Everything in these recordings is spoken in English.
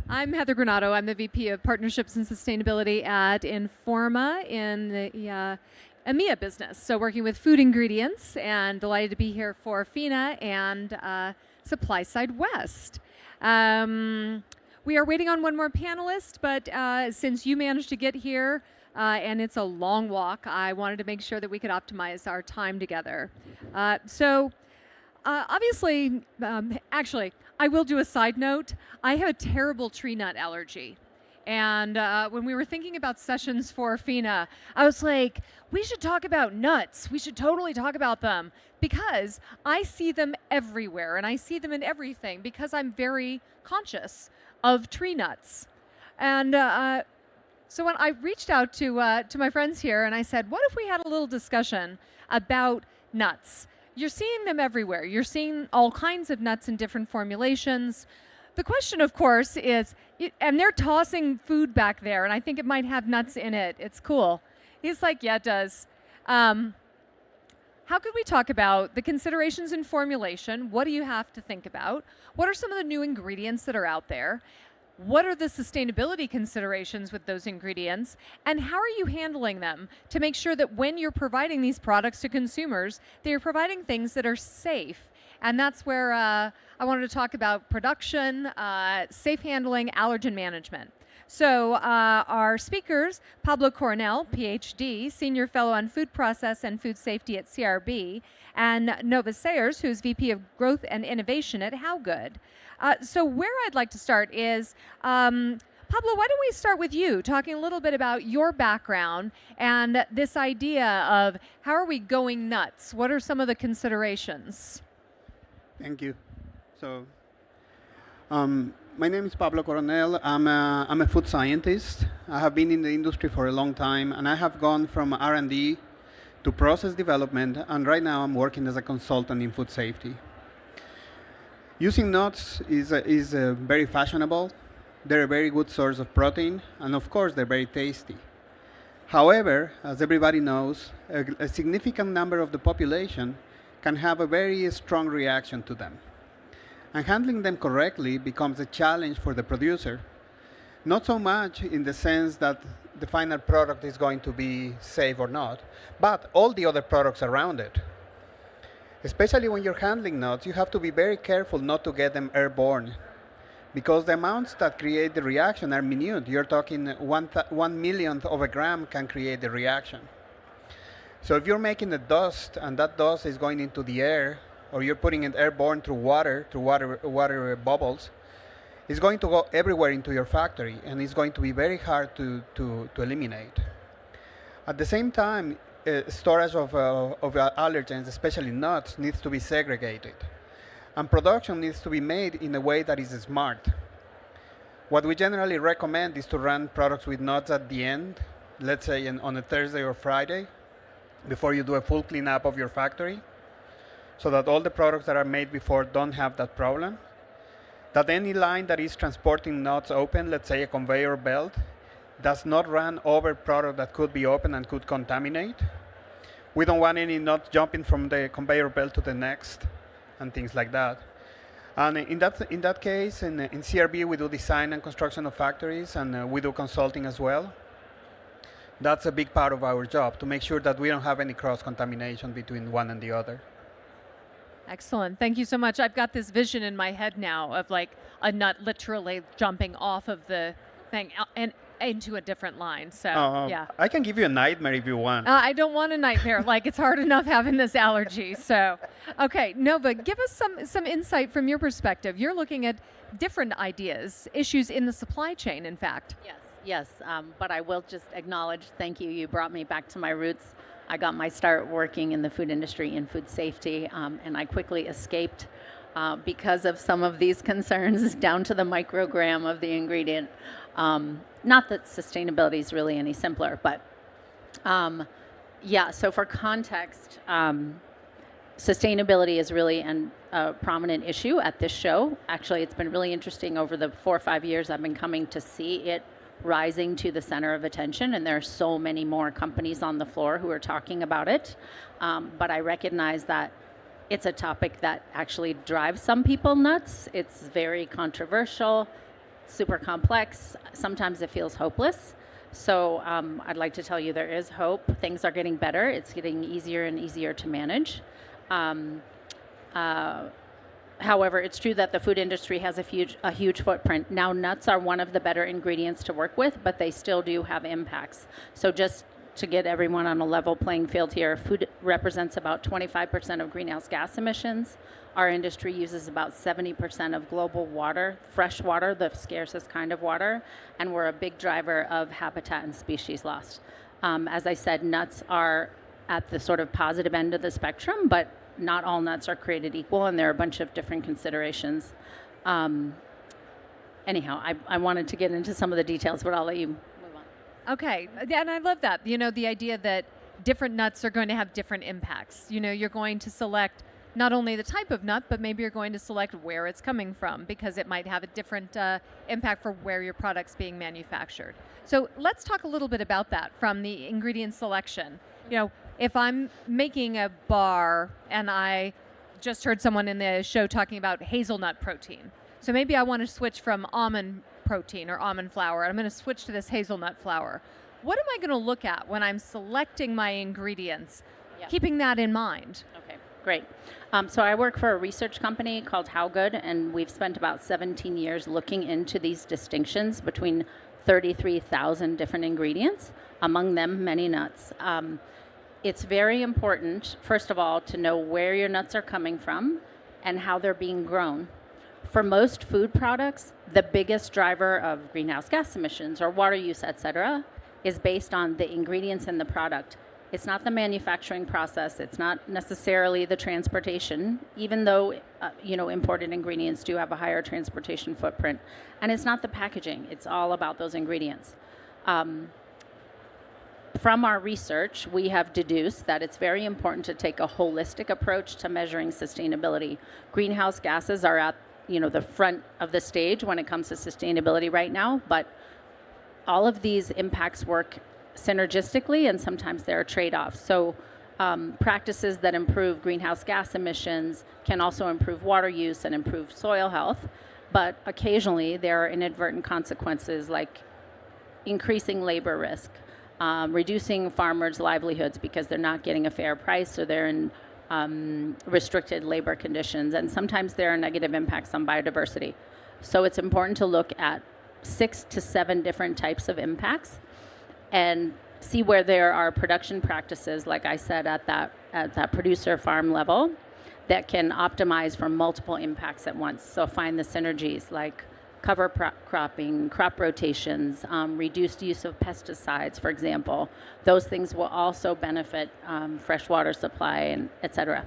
I'm Heather Granado. I'm the VP of Partnerships and Sustainability at Informa in the EMEA business. So working with food ingredients, and delighted to be here for FiNA and Supply Side West. We are waiting on one more panelist, but since you managed to get here, and it's a long walk, I wanted to make sure that we could optimize our time together. Obviously, actually, I will do a side note. I have a terrible tree nut allergy. And when we were thinking about sessions for FiNA, I was like, we should talk about nuts. We should totally talk about them because I see them everywhere and I see them in everything because I'm very conscious of tree nuts. And so when I reached out to my friends here and I said, what if we had a little discussion about nuts? You're seeing them everywhere. You're seeing all kinds of nuts in different formulations. The question, of course, is, and they're tossing food back there, and I think it might have nuts in it. It's cool. He's like, yeah, it does. How could we talk about the considerations in formulation? What do you have to think about? What are some of the new ingredients that are out there? What are the sustainability considerations with those ingredients? And how are you handling them to make sure that when you're providing these products to consumers, that you're providing things that are safe? And that's where I wanted to talk about production, safe handling, allergen management. So our speakers, Pablo Coronel, PhD, Senior Fellow on Food Process and Food Safety at CRB, and Nova Sayers, who's VP of Growth and Innovation at How Good. So where I'd like to start is, Pablo, why don't we start with you, talking a little bit about your background and this idea of how are we going nuts? What are some of the considerations? Thank you. So, my name is Pablo Coronel. I'm a food scientist. I have been in the industry for a long time, and I have gone from R&D to process development, and right now I'm working as a consultant in food safety. Using nuts is very fashionable. They're a very good source of protein, and of course, they're very tasty. However, as everybody knows, a significant number of the population can have a very strong reaction to them. And handling them correctly becomes a challenge for the producer. Not so much in the sense that the final product is going to be safe or not, but all the other products around it. Especially when you're handling nuts, you have to be very careful not to get them airborne, because the amounts that create the reaction are minute. You're talking 1/1,000,000th of a gram can create the reaction. So if you're making a dust and that dust is going into the air, or you're putting it airborne through water bubbles, it's going to go everywhere into your factory, and it's going to be very hard to eliminate. At the same time, storage of allergens, especially nuts, needs to be segregated. And production needs to be made in a way that is smart. What we generally recommend is to run products with nuts at the end, let's say on a Thursday or Friday, before you do a full cleanup of your factory, so that all the products that are made before don't have that problem. That any line that is transporting nuts open, let's say a conveyor belt, does not run over product that could be open and could contaminate. We don't want any nuts jumping from the conveyor belt to the next and things like that. And in that case, in CRB, we do design and construction of factories, and we do consulting as well. That's a big part of our job, to make sure that we don't have any cross-contamination between one and the other. Excellent. Thank you so much. I've got this vision in my head now of like a nut literally jumping off of the thing and into a different line. So, yeah. I can give you a nightmare if you want. I don't want a nightmare. Like, it's hard enough having this allergy. So, okay, Nova, give us some insight from your perspective. You're looking at different ideas, issues in the supply chain, in fact. Yes, but I will just acknowledge, thank you. You brought me back to my roots. I got my start working in the food industry in food safety, and I quickly escaped because of some of these concerns down to the microgram of the ingredient. Not that sustainability is really any simpler, but yeah, so for context, sustainability is really a prominent issue at this show. Actually, it's been really interesting over the 4 or 5 years I've been coming to see it rising to the center of attention, and there are so many more companies on the floor who are talking about it. But I recognize that it's a topic that actually drives some people nuts. It's very controversial. super complex. Sometimes it feels hopeless. So I'd like to tell you there is hope. Things are getting better. It's getting easier and easier to manage. Um, uh, However, it's true that the food industry has a huge footprint. Now, nuts are one of the better ingredients to work with, but they still do have impacts. So just to get everyone on a level playing field here, food represents about 25% of greenhouse gas emissions. Our industry uses about 70% of global water, fresh water, the scarcest kind of water, and we're a big driver of habitat and species loss. As I said, nuts are at the sort of positive end of the spectrum, but not all nuts are created equal, and there are a bunch of different considerations. Anyhow, I wanted to get into some of the details, but I'll let you move on. Okay, and I love that. The idea that different nuts are going to have different impacts. You're going to select not only the type of nut, but maybe you're going to select where it's coming from because it might have a different impact for where your product's being manufactured. So let's talk a little bit about that from the ingredient selection. If I'm making a bar and I just heard someone in the show talking about hazelnut protein. So maybe I want to switch from almond protein or almond flour. I'm going to switch to this hazelnut flour. What am I going to look at when I'm selecting my ingredients, keeping that in mind? Okay, great. So I work for a research company called How Good, and we've spent about 17 years looking into these distinctions between 33,000 different ingredients, among them many nuts. It's very important, first of all, to know where your nuts are coming from and how they're being grown. For most food products, the biggest driver of greenhouse gas emissions or water use, et cetera, is based on the ingredients in the product. It's not the manufacturing process. It's not necessarily the transportation, even though imported ingredients do have a higher transportation footprint. And it's not the packaging. It's all about those ingredients. From our research, we have deduced that it's very important to take a holistic approach to measuring sustainability. Greenhouse gases are at the front of the stage when it comes to sustainability right now, but all of these impacts work synergistically, and sometimes there are trade-offs. So practices that improve greenhouse gas emissions can also improve water use and improve soil health, but occasionally there are inadvertent consequences like increasing labor risk, reducing farmers' livelihoods because they're not getting a fair price or they're in restricted labor conditions, and sometimes there are negative impacts on biodiversity. So it's important to look at 6 to 7 different types of impacts and see where there are production practices, like I said, at that producer farm level that can optimize for multiple impacts at once. So find the synergies like cover cropping, crop rotations, reduced use of pesticides, for example. Those things will also benefit freshwater supply, and et cetera.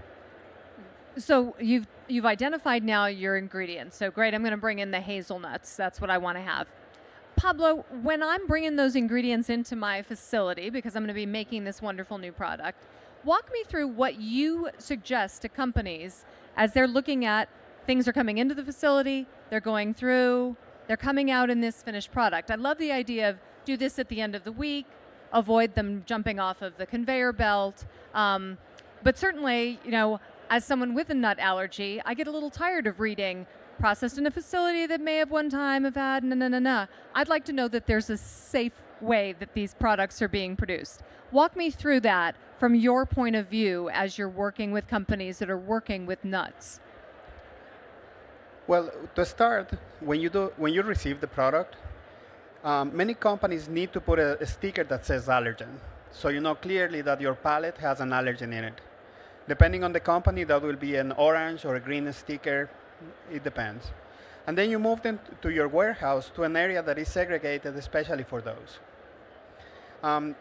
So you've identified now your ingredients. So great, I'm going to bring in the hazelnuts. That's what I want to have. Pablo, when I'm bringing those ingredients into my facility, because I'm going to be making this wonderful new product, walk me through what you suggest to companies as they're looking at things are coming into the facility, they're going through, they're coming out in this finished product. I love the idea of do this at the end of the week, avoid them jumping off of the conveyor belt. But certainly, as someone with a nut allergy, I get a little tired of reading processed in a facility that may have one time have had I'd like to know that there's a safe way that these products are being produced. Walk me through that from your point of view as you're working with companies that are working with nuts. Well, to start, when you receive the product, many companies need to put a sticker that says allergen, so you know clearly that your pallet has an allergen in it. Depending on the company, that will be an orange or a green sticker. It depends. And then you move them to your warehouse to an area that is segregated especially for those.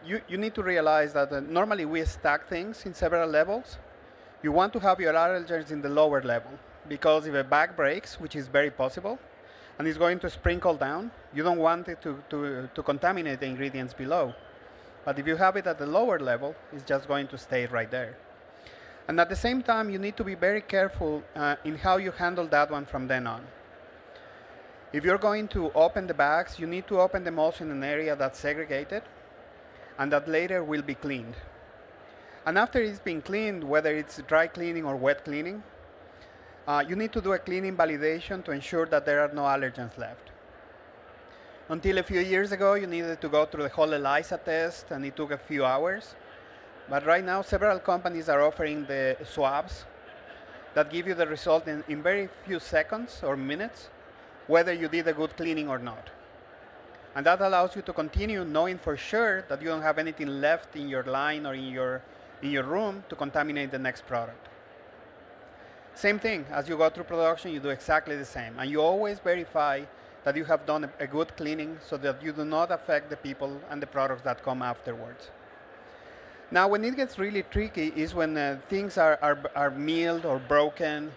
You need to realize that normally we stack things in several levels. You want to have your allergens in the lower level because if a bag breaks, which is very possible, and it's going to sprinkle down, you don't want it to contaminate the ingredients below. But if you have it at the lower level, it's just going to stay right there. And at the same time, you need to be very careful in how you handle that one from then on. If you're going to open the bags, you need to open them also in an area that's segregated and that later will be cleaned. And after it's been cleaned, whether it's dry cleaning or wet cleaning, you need to do a cleaning validation to ensure that there are no allergens left. Until a few years ago, you needed to go through the whole ELISA test, and it took a few hours. But right now, several companies are offering the swabs that give you the result in very few seconds or minutes, whether you did a good cleaning or not. And that allows you to continue knowing for sure that you don't have anything left in your line or in your room to contaminate the next product. Same thing, as you go through production, you do exactly the same. And you always verify that you have done a good cleaning so that you do not affect the people and the products that come afterwards. Now, when it gets really tricky is when things are milled or broken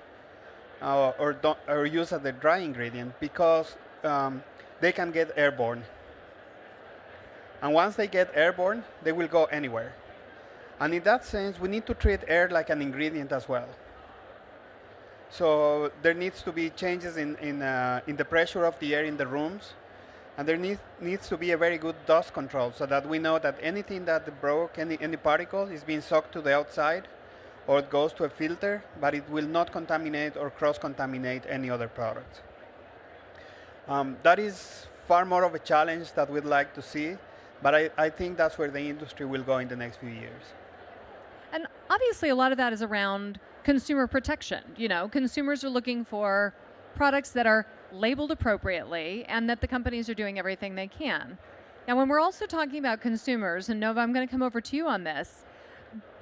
or used as a dry ingredient, because they can get airborne. And once they get airborne, they will go anywhere. And in that sense, we need to treat air like an ingredient as well. So there needs to be changes in the pressure of the air in the rooms, and there needs to be a very good dust control so that we know that anything that broke, any particle, is being sucked to the outside, or it goes to a filter, but it will not contaminate or cross-contaminate any other product. That is far more of a challenge that we'd like to see, but I think that's where the industry will go in the next few years. And obviously, a lot of that is around consumer protection. You know, consumers are looking for products that are labeled appropriately and that the companies are doing everything they can. Now, when we're also talking about consumers, and Nova, I'm going to come over to you on this.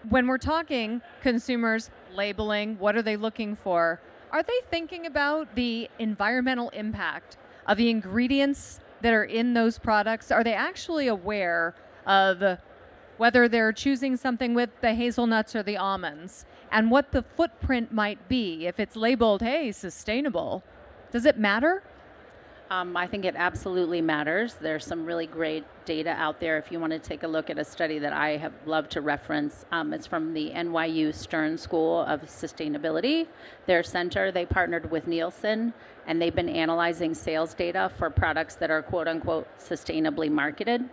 When we're talking consumers labeling, what are they looking for? Are they thinking about the environmental impact of the ingredients that are in those products? Are they actually aware of whether they're choosing something with the hazelnuts or the almonds, and what the footprint might be if it's labeled, hey, sustainable? Does it matter? I think it absolutely matters. There's some really great data out there. If you want to take a look at a study that I have loved to reference, it's from the NYU Stern School of Sustainability. Their center, they partnered with Nielsen, and they've been analyzing sales data for products that are quote unquote sustainably marketed.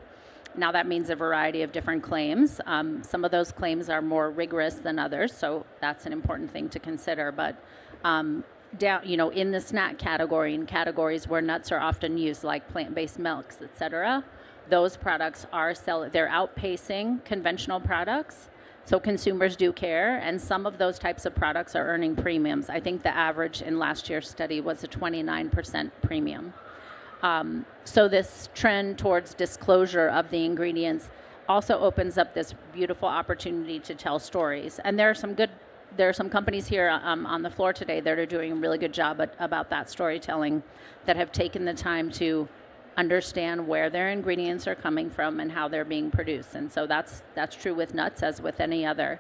Now that means a variety of different claims. Some of those claims are more rigorous than others, so that's an important thing to consider. But down, in the snack category, in categories where nuts are often used, like plant-based milks, etc., those products they're outpacing conventional products. So consumers do care, and some of those types of products are earning premiums. I think the average in last year's study was a 29% premium. So this trend towards disclosure of the ingredients also opens up this beautiful opportunity to tell stories. And there are some companies here on the floor today that are doing a really good job about that storytelling, that have taken the time to understand where their ingredients are coming from and how they're being produced. And so that's true with nuts as with any other.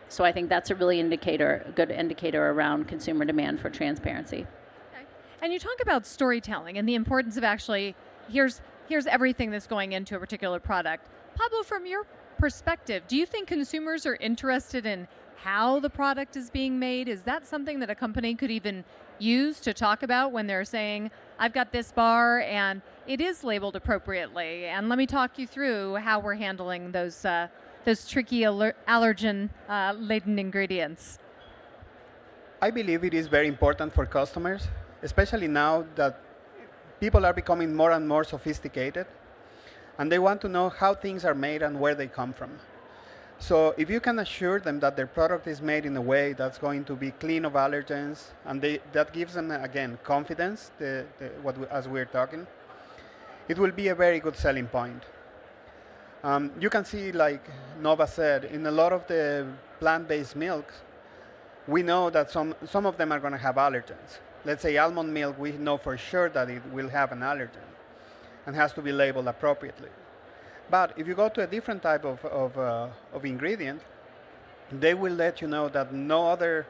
So I think that's a really good indicator around consumer demand for transparency. And you talk about storytelling and the importance of actually, here's everything that's going into a particular product. Pablo, from your perspective, do you think consumers are interested in how the product is being made? Is that something that a company could even use to talk about when they're saying, I've got this bar and it is labeled appropriately, and let me talk you through how we're handling those tricky allergen-laden ingredients? I believe it is very important for customers, especially now that people are becoming more and more sophisticated, and they want to know how things are made and where they come from. So if you can assure them that their product is made in a way that's going to be clean of allergens, and that gives them, again, confidence, as we're talking, it will be a very good selling point. You can see, like Nova said, in a lot of the plant-based milks, we know that some of them are going to have allergens. Let's say almond milk, we know for sure that it will have an allergen and has to be labeled appropriately. But if you go to a different type of ingredient, they will let you know that no other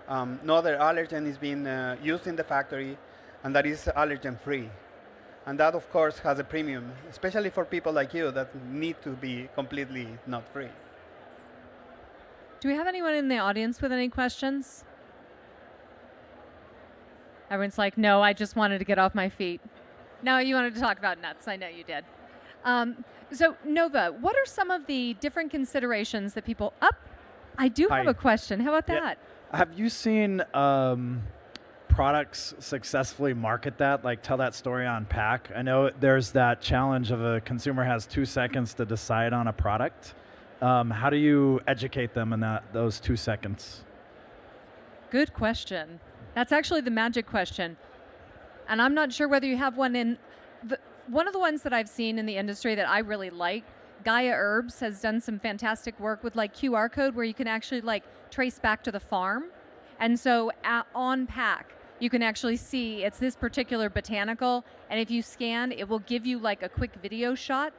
allergen is being used in the factory, and that is allergen-free. And that, of course, has a premium, especially for people like you that need to be completely nut-free. Do we have anyone in the audience with any questions? Everyone's like, no, I just wanted to get off my feet. No, you wanted to talk about nuts. I know you did. So, Nova, what are some of the different considerations that people... I do have a question. How about that? Have you seen products successfully market that, like tell that story on pack? I know there's that challenge of a consumer has 2 seconds to decide on a product. How do you educate them in those 2 seconds? Good question. That's actually the magic question. And I'm not sure whether you have one in one of the ones that I've seen in the industry that I really like. Gaia Herbs has done some fantastic work with like QR code where you can actually like trace back to the farm. And so on pack, you can actually see it's this particular botanical. And if you scan, it will give you like a quick video shot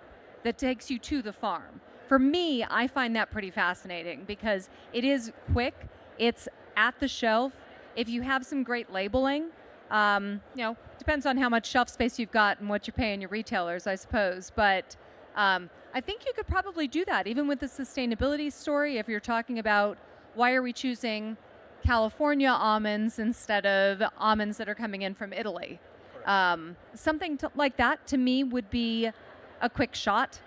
that takes you to the farm. For me, I find that pretty fascinating because it is quick. It's at the shelf. If you have some great labeling, depends on how much shelf space you've got and what you're paying your retailers, I suppose. But I think you could probably do that, even with the sustainability story. If you're talking about why are we choosing California almonds instead of almonds that are coming in from Italy, something like that to me would be a quick shot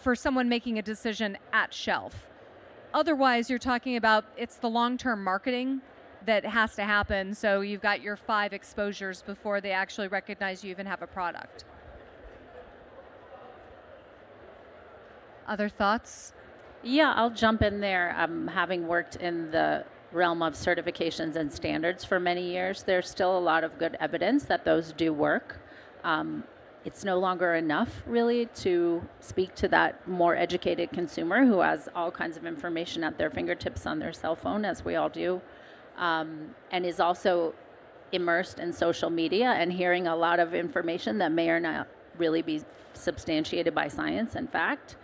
for someone making a decision at shelf. Otherwise, you're talking about it's the long-term marketing that has to happen. So you've got your 5 exposures before they actually recognize you even have a product. Other thoughts? Yeah, I'll jump in there. Having worked in the realm of certifications and standards for many years, there's still a lot of good evidence that those do work. It's no longer enough, really, to speak to that more educated consumer who has all kinds of information at their fingertips on their cell phone, as we all do, and is also immersed in social media and hearing a lot of information that may or not really be substantiated by science and fact.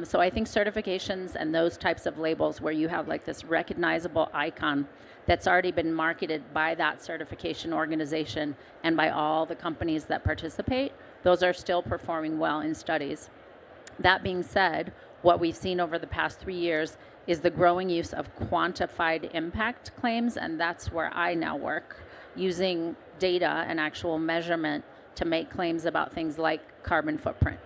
So I think certifications and those types of labels where you have like this recognizable icon that's already been marketed by that certification organization and by all the companies that participate, those are still performing well in studies. That being said, what we've seen over the past 3 years is the growing use of quantified impact claims, and that's where I now work, using data and actual measurement to make claims about things like carbon footprint.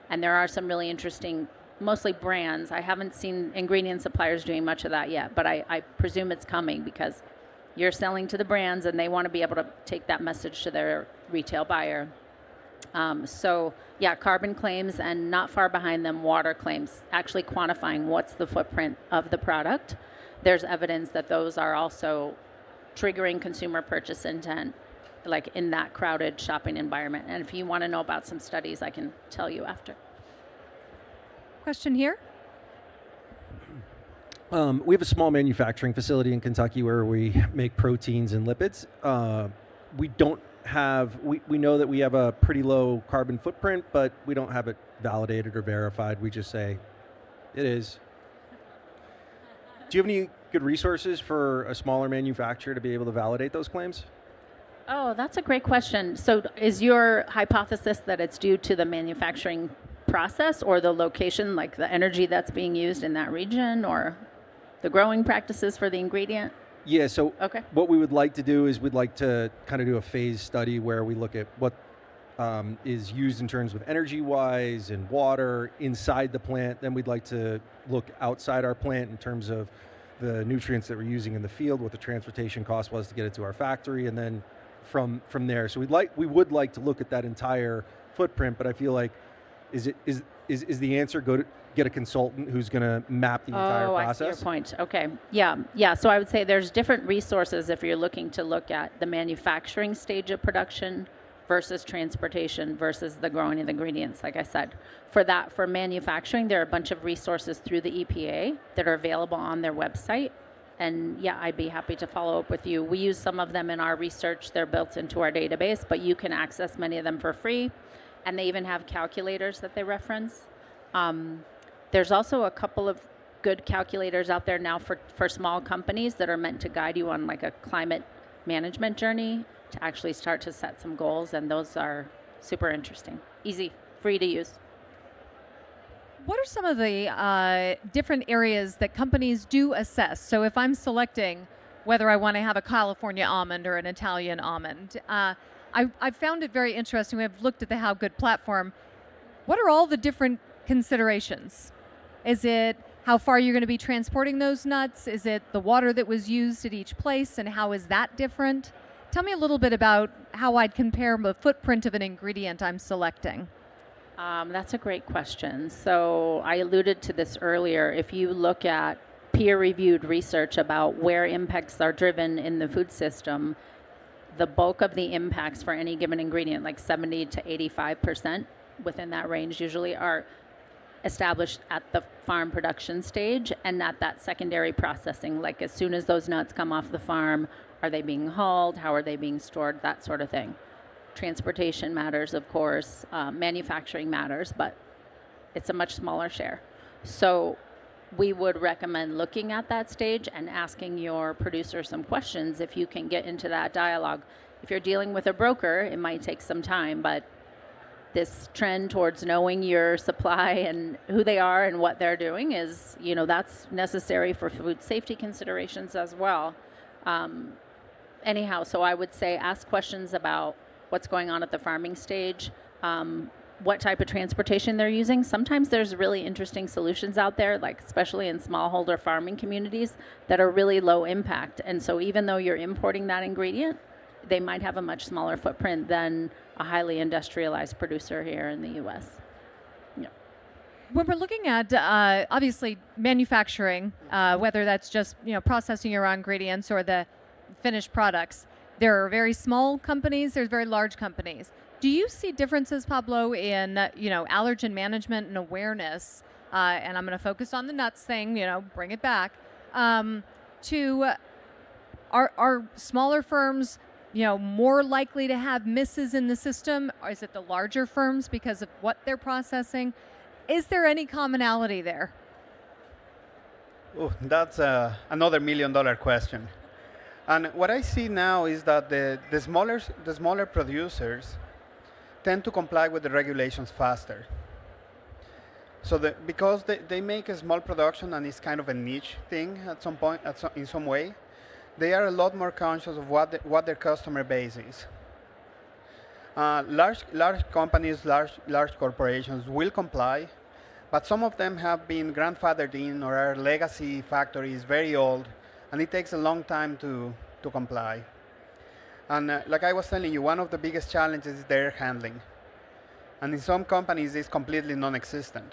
And there are some really interesting, mostly brands. I haven't seen ingredient suppliers doing much of that yet, but I presume it's coming because you're selling to the brands and they want to be able to take that message to their retail buyer. So yeah, carbon claims, and not far behind them, water claims, actually quantifying what's the footprint of the product. There's evidence that those are also triggering consumer purchase intent, like in that crowded shopping environment. And if you want to know about some studies, I can tell you after. Question here? We have a small manufacturing facility in Kentucky where we make proteins and lipids. We know that we have a pretty low carbon footprint, but we don't have it validated or verified. We just say it is. Do you have any good resources for a smaller manufacturer to be able to validate those claims? Oh, that's a great question. So is your hypothesis that it's due to the manufacturing process or the location, like the energy that's being used in that region, or the growing practices for the ingredient? Yeah, so Okay. what we would like to do is we'd like to kind of do a phase study where we look at what is used in terms of energy-wise and water inside the plant. Then we'd like to look outside our plant in terms of the nutrients that we're using in the field, what the transportation cost was to get it to our factory, and then from there. So we would like to look at that entire footprint, but I feel like is the answer go to get a consultant who's going to map the entire process? I see your point. Okay. Yeah. So I would say there's different resources if you're looking to look at the manufacturing stage of production versus transportation versus the growing of the ingredients, like I said. For manufacturing, there are a bunch of resources through the EPA that are available on their website. And yeah, I'd be happy to follow up with you. We use some of them in our research. They're built into our database, but you can access many of them for free. And they even have calculators that they reference. There's also a couple of good calculators out there now for small companies that are meant to guide you on like a climate management journey to actually start to set some goals, and those are super interesting. Easy, free to use. What are some of the different areas that companies do assess? So if I'm selecting whether I want to have a California almond or an Italian almond, I've found it very interesting. We've looked at the How Good platform. What are all the different considerations? Is it how far you're going to be transporting those nuts? Is it the water that was used at each place and how is that different? Tell me a little bit about how I'd compare the footprint of an ingredient I'm selecting. That's a great question. So I alluded to this earlier. If you look at peer-reviewed research about where impacts are driven in the food system, the bulk of the impacts for any given ingredient, like 70 to 85% within that range usually, are established at the farm production stage and at that secondary processing. Like as soon as those nuts come off the farm, are they being hauled? How are they being stored? That sort of thing. Transportation matters, of course. Manufacturing matters, but it's a much smaller share. So we would recommend looking at that stage and asking your producer some questions if you can get into that dialogue. If you're dealing with a broker, it might take some time, but this trend towards knowing your supply and who they are and what they're doing is, that's necessary for food safety considerations as well. Anyhow, so I would say ask questions about what's going on at the farming stage, what type of transportation they're using. Sometimes there's really interesting solutions out there, like especially in smallholder farming communities that are really low impact. And so even though you're importing that ingredient, they might have a much smaller footprint than a highly industrialized producer here in the U.S. Yeah. When we're looking at obviously manufacturing, whether that's just processing your raw ingredients or the finished products, there are very small companies, there's very large companies. Do you see differences, Pablo, in allergen management and awareness? And I'm going to focus on the nuts thing, bring it back. To are smaller firms more likely to have misses in the system? Or is it the larger firms because of what they're processing? Is there any commonality there? Oh, that's another $1 million question. And what I see now is that the smaller producers tend to comply with the regulations faster. So because they make a small production and it's kind of a niche thing at some point, in some way, they are a lot more conscious of what their customer base is. Large companies, large corporations will comply, but some of them have been grandfathered in or are legacy factories, very old, and it takes a long time to comply. And like I was telling you, one of the biggest challenges is their handling. And in some companies, it's completely non-existent.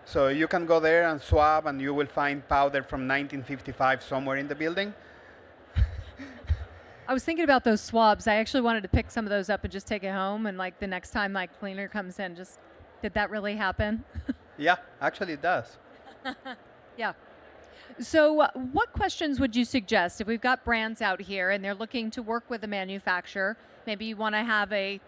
So you can go there and swab, and you will find powder from 1955 somewhere in the building. I was thinking about those swabs. I actually wanted to pick some of those up and just take it home, and like the next time my cleaner comes in, did that really happen? Yeah, actually it does. Yeah. So what questions would you suggest if we've got brands out here and they're looking to work with a manufacturer? Maybe you want to have a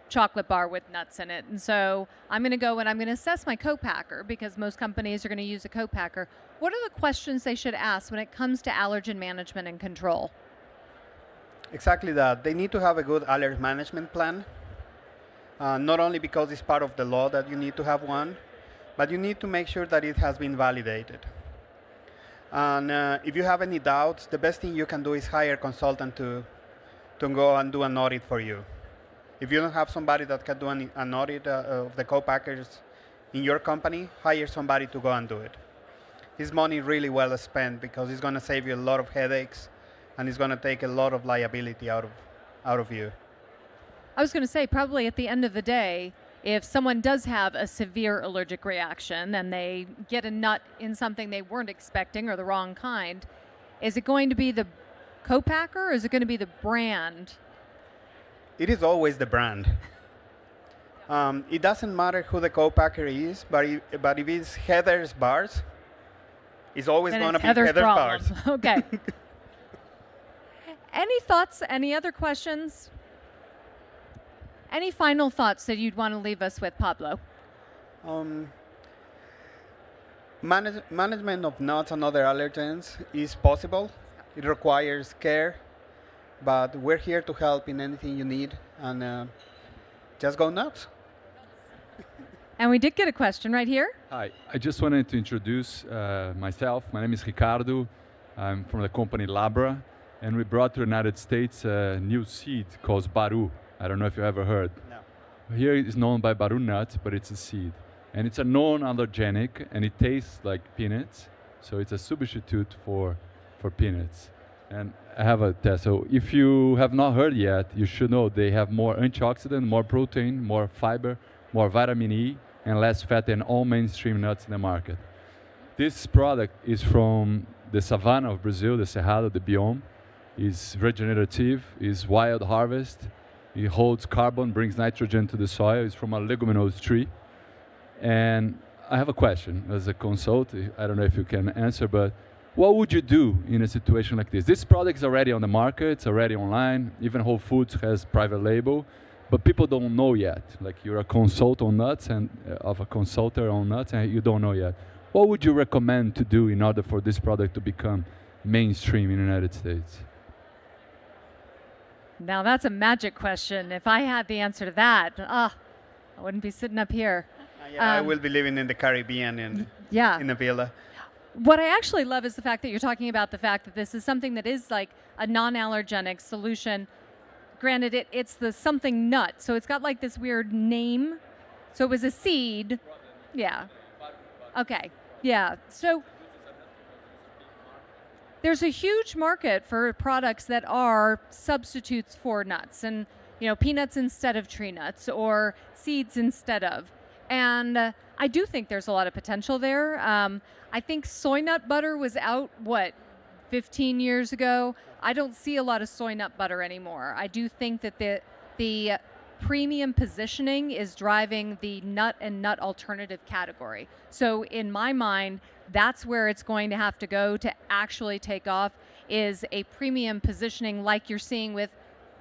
chocolate bar with nuts in it. And so I'm going to go and I'm going to assess my co-packer because most companies are going to use a co-packer. What are the questions they should ask when it comes to allergen management and control? Exactly that. They need to have a good allergen management plan. Not only because it's part of the law that you need to have one, but you need to make sure that it has been validated. And if you have any doubts, the best thing you can do is hire a consultant to go and do an audit for you. If you don't have somebody that can do an audit of the co-packers in your company, hire somebody to go and do it. It's money really well spent because it's going to save you a lot of headaches and it's going to take a lot of liability out of you. I was going to say, probably at the end of the day, if someone does have a severe allergic reaction and they get a nut in something they weren't expecting or the wrong kind, is it going to be the co-packer or is it going to be the brand? It is always the brand. It doesn't matter who the co-packer is, but if it's Heather's Bars, it's always going to be Heather's Bars. Okay. Any thoughts? Any other questions? Any final thoughts that you'd want to leave us with, Pablo? Management of nuts and other allergens is possible. It requires care, but we're here to help in anything you need, and just go nuts. And we did get a question right here. Hi, I just wanted to introduce myself. My name is Ricardo. I'm from the company Labra, and we brought to the United States a new seed called Baru. I don't know if you ever heard. No. Here it's known by Baru nut, but it's a seed. And it's a non-allergenic, and it tastes like peanuts, so it's a substitute for peanuts. And I have a test. So if you have not heard yet, you should know they have more antioxidant, more protein, more fiber, more vitamin E, and less fat than all mainstream nuts in the market. This product is from the savanna of Brazil, the Cerrado, the biome. Is regenerative, is wild harvest. It holds carbon, brings nitrogen to the soil. It's from a leguminous tree. And I have a question as a consultant. I don't know if you can answer, but what would you do in a situation like this? This product is already on the market, it's already online. Even Whole Foods has private label, but people don't know yet. Like you're a consultant on nuts and of a consultant on nuts, and you don't know yet. What would you recommend to do in order for this product to become mainstream in the United States? Now that's a magic question. If I had the answer to that, I wouldn't be sitting up here. Yeah, I will be living in the Caribbean Yeah. in a villa. What I actually love is the fact that you're talking about the fact that this is something that is like a non-allergenic solution. Granted, it's the something nut, so it's got like this weird name. So it was a seed. Yeah. Okay. Yeah. So there's a huge market for products that are substitutes for nuts, and peanuts instead of tree nuts or seeds instead of. And I do think there's a lot of potential there. I think soy nut butter was out, 15 years ago. I don't see a lot of soy nut butter anymore. I do think that the premium positioning is driving the nut and nut alternative category. So in my mind, that's where it's going to have to go to actually take off, is a premium positioning like you're seeing with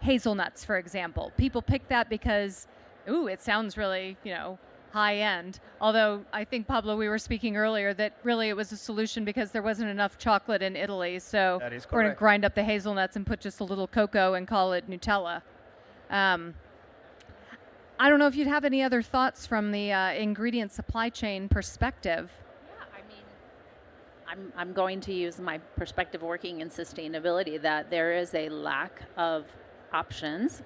hazelnuts, for example. People pick that because, it sounds really, high end. Although I think, Pablo, we were speaking earlier that really it was a solution because there wasn't enough chocolate in Italy. So That is we're going to correct. grind up the hazelnuts and put just a little cocoa and call it Nutella. I don't know if you'd have any other thoughts from the ingredient supply chain perspective. I'm going to use my perspective working in sustainability that there is a lack of options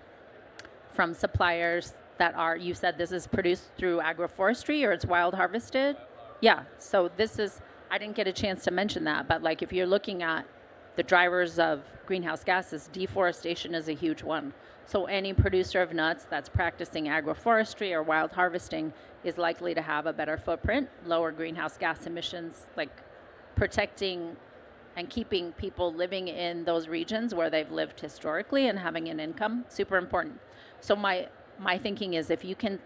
from suppliers that are, you said this is produced through agroforestry or it's wild harvested? Yeah, so this is, I didn't get a chance to mention that, but like if you're looking at the drivers of greenhouse gases, deforestation is a huge one. So any producer of nuts that's practicing agroforestry or wild harvesting is likely to have a better footprint, lower greenhouse gas emissions, like protecting and keeping people living in those regions where they've lived historically and having an income, super important. So my thinking is if you can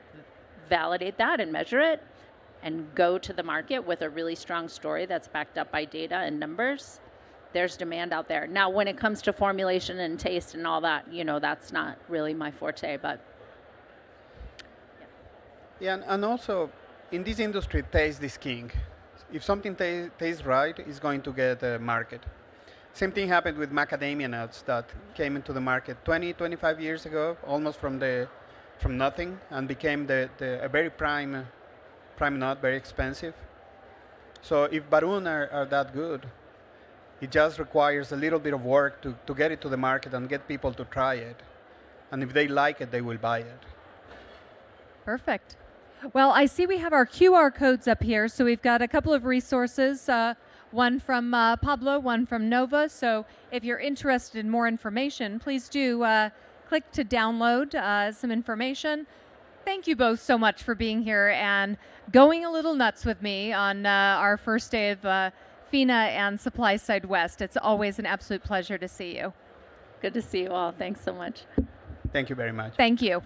validate that and measure it and go to the market with a really strong story that's backed up by data and numbers, there's demand out there. Now, when it comes to formulation and taste and all that, that's not really my forte, but. Yeah, and also in this industry, taste is king. If something tastes right, it's going to get a market. Same thing happened with macadamia nuts that came into the market 20, 25 years ago, almost from nothing, and became a very prime nut, very expensive. So if Barun are that good, it just requires a little bit of work to get it to the market and get people to try it. And if they like it, they will buy it. Perfect. Well, I see we have our QR codes up here, so we've got a couple of resources, one from Pablo, one from Nova. So if you're interested in more information, please do click to download some information. Thank you both so much for being here and going a little nuts with me on our first day of FiNA and Supply Side West. It's always an absolute pleasure to see you. Good to see you all. Thanks so much. Thank you very much. Thank you.